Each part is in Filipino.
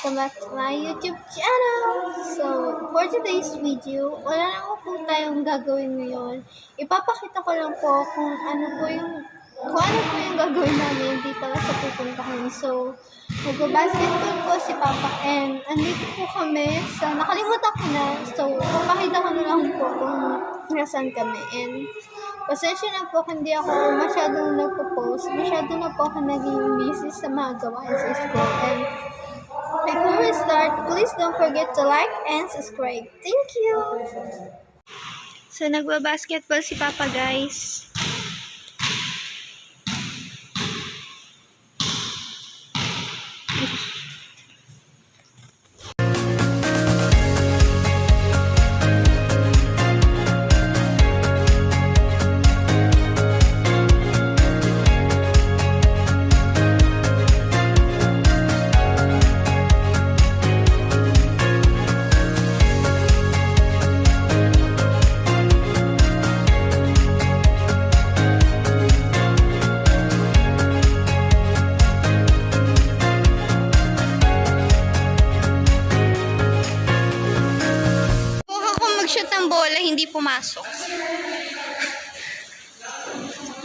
welcome back to my YouTube channel! So, for today's video, wala na po tayong gagawin ngayon. Ipapakita ko lang po kung ano po yung gagawin namin dito sa pupuntahan. So, magbabasketball po si Papa and andito po kami sa, nakalimutan ko na. So, papakita ko na lang po kung nasaan kami. And, pasensya na po, hindi ako masyadong nagpo-post. Masyado na po ako naging busy sa mga gawain sa school. And before we start, please don't forget to like and subscribe. Thank you! So, nagbabasketball si Papa, guys. Shoot ng bola, hindi pumasok.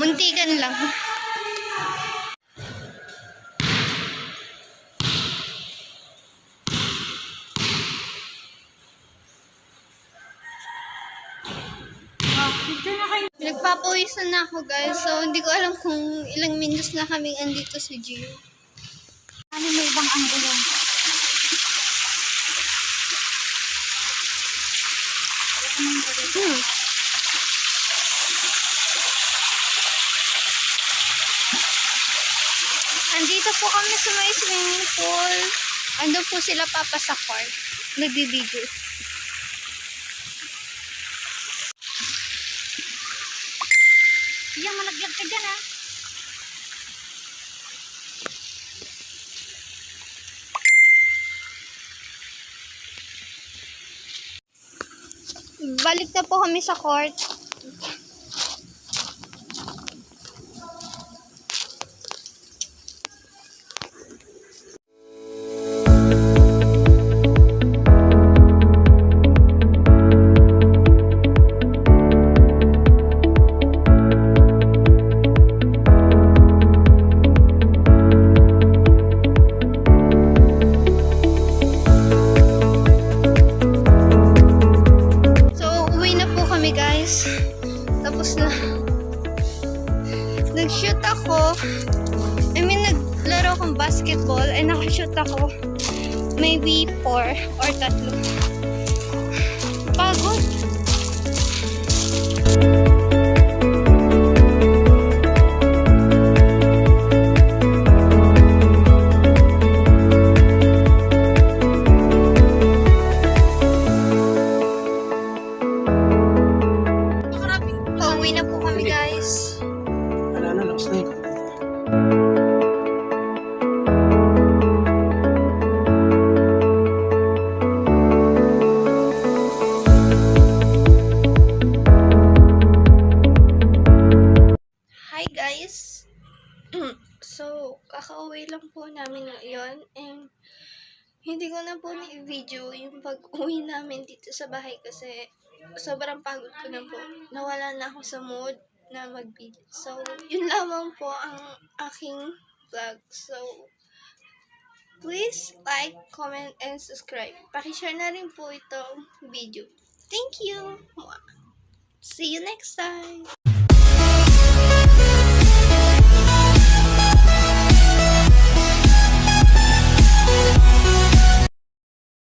Muntikan lang. Nagpapawisan na ako, guys. So, hindi ko alam kung ilang minutes na kaming andito sa gym. Ano, may ibang angulo. Andito po kami sa may swimming pool. Ando po sila Papa sa court. Nagbibideo. Yan, malaglag ka dyan, ha? Balik na po kami sa court. Guys, tapos na. Nag-shoot ako. Naglaro akong basketball and nakashoot ako maybe 4 or 3. Pagod. Pauwi na po kami, guys. Wala na, lost na yun. Hi, guys. So, kakauwi lang po namin ngayon and hindi ko na po ni-video yung pag-uwi namin dito sa bahay kasi sobrang pagod ko na po. Nawala na ako sa mood na mag-video. So, yun lamang po ang aking vlog. So, please like, comment, and subscribe. Pakishare na rin po itong video. Thank you! See you next time!